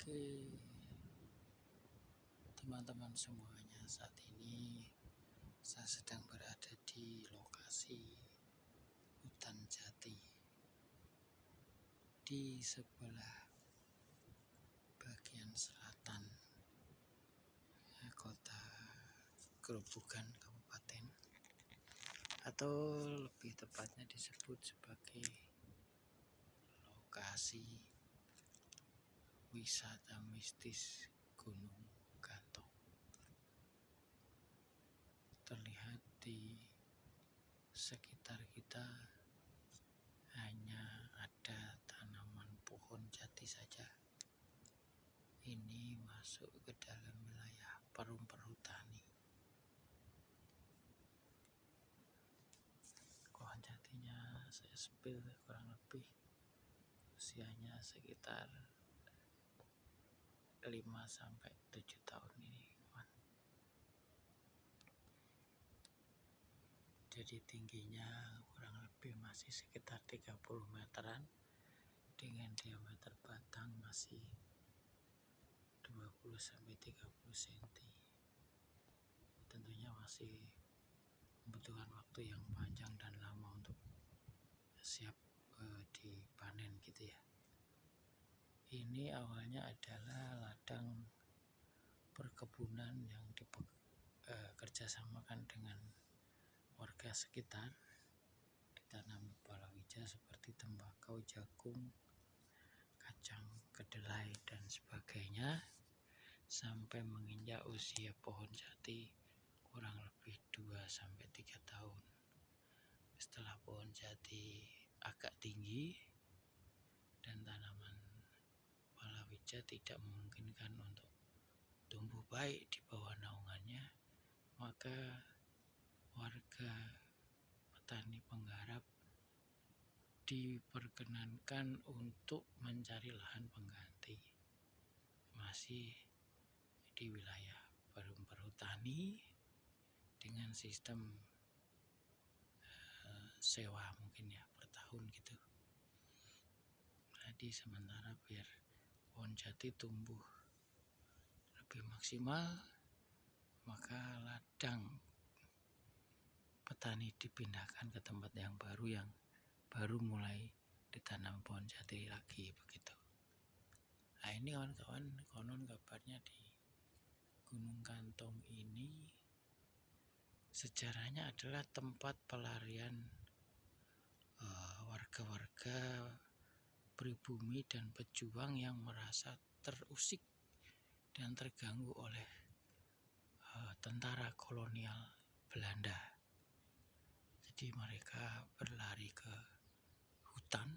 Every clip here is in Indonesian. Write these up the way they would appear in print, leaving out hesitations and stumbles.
Oke, teman-teman semuanya, saat ini saya sedang berada di lokasi hutan jati di sebelah bagian selatan kota Grobogan Kabupaten, atau lebih tepatnya disebut sebagai lokasi wisata mistis Gunung Gantong. Terlihat di sekitar kita hanya ada tanaman pohon jati saja. Ini masuk ke dalam wilayah perhutani. Pohon jatinya saya sepil kurang lebih usianya sekitar 5-7 tahun ini, kawan. Jadi tingginya kurang lebih masih sekitar 30 meteran dengan diameter batang masih 20-30 cm. Tentunya masih membutuhkan waktu yang panjang dan lama untuk siap dipanen gitu ya. Ini awalnya adalah ladang perkebunan yang dikerjasamakan dengan warga sekitar. Ditanam palawija seperti tembakau, jagung, kacang kedelai dan sebagainya, sampai menginjak usia pohon jati kurang lebih 2-3 tahun. Setelah pohon jati agak tinggi dan tanaman palawija tidak memungkinkan untuk tumbuh baik di bawah naungannya, maka warga petani penggarap diperkenankan untuk mencari lahan pengganti, masih di wilayah perhutani dengan sistem sewa mungkin ya per tahun gitu. Jadi sementara biar pohon jati tumbuh lebih maksimal, maka ladang petani dipindahkan ke tempat yang baru mulai ditanam pohon jati lagi begitu. Nah, ini kawan-kawan, konon kabarnya di Gunung Gantong ini sejarahnya adalah tempat pelarian warga-warga pribumi dan pejuang yang merasa terusik dan terganggu oleh tentara kolonial Belanda. Jadi mereka berlari ke hutan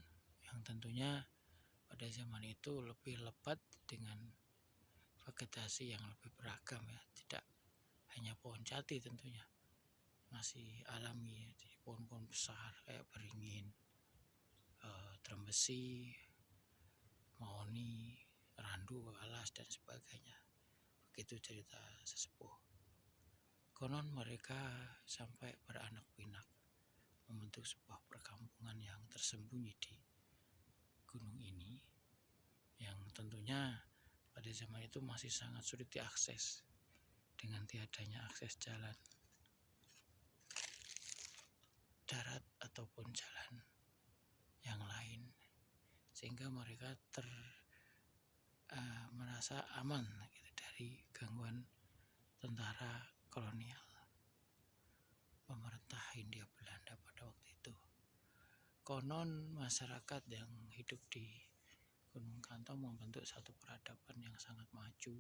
yang tentunya pada zaman itu lebih lebat dengan vegetasi yang lebih beragam ya, tidak hanya pohon jati, tentunya masih alami ya. Jadi pohon-pohon besar kayak beringin, trembesi, mahoni, randu, alas dan sebagainya. Begitu cerita sesepuh. Konon mereka sampai beranak pinak membentuk sebuah perkampungan yang tersembunyi di gunung ini, yang tentunya pada zaman itu masih sangat sulit diakses dengan tiadanya akses jalan darat ataupun jalan yang lain, sehingga mereka merasa aman gitu dari gangguan tentara kolonial pemerintah Hindia Belanda pada waktu itu. Konon masyarakat yang hidup di Gunung Gantong membentuk satu peradaban yang sangat maju,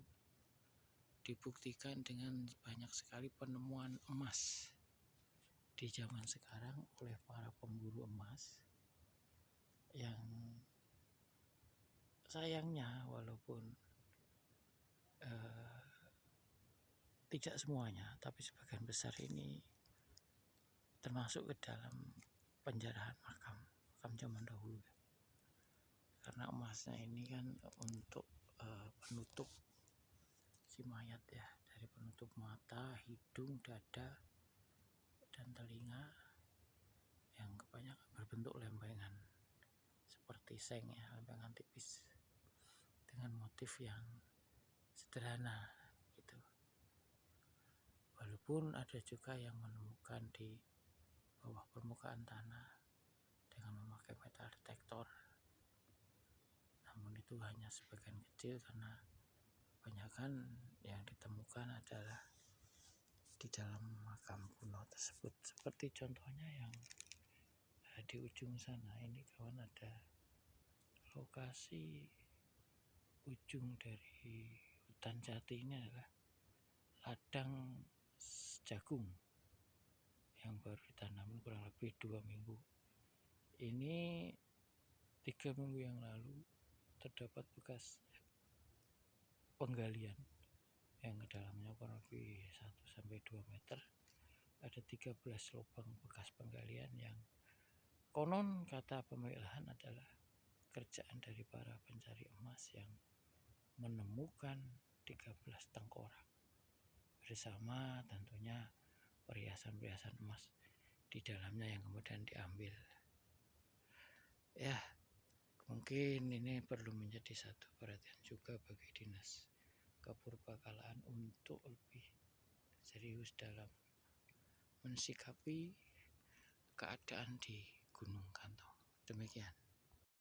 dibuktikan dengan banyak sekali penemuan emas di zaman sekarang oleh para pemburu emas, yang sayangnya walaupun tidak semuanya, tapi sebagian besar ini termasuk ke dalam penjarahan makam zaman dahulu ya. Karena emasnya ini kan untuk penutup si mayat ya, dari penutup mata, hidung, dada, dan telinga, yang kebanyakan berbentuk lempengan seperti seng ya, lempengan tipis dengan motif motif yang sederhana gitu. Walaupun ada juga yang menemukan di bawah permukaan tanah dengan memakai metal detektor, namun itu hanya sebagian kecil karena kebanyakan yang ditemukan adalah di dalam makam kuno tersebut. Seperti contohnya yang di ujung sana ini kawan, ada lokasi ujung dari hutan jati ini adalah ladang jagung yang baru ditanam kurang lebih 2 minggu. Ini 3 minggu yang lalu terdapat bekas penggalian yang kedalamnya kurang lebih 1-2 meter. Ada 13 lubang bekas penggalian yang konon kata pemilik lahan adalah kerjaan dari para pencari emas yang menemukan 13 tengkorak bersama tentunya perhiasan-perhiasan emas di dalamnya yang kemudian diambil. Ya, mungkin ini perlu menjadi satu perhatian juga bagi dinas kepurbakalaan untuk lebih serius dalam mensikapi keadaan di Gunung Kantong. Demikian.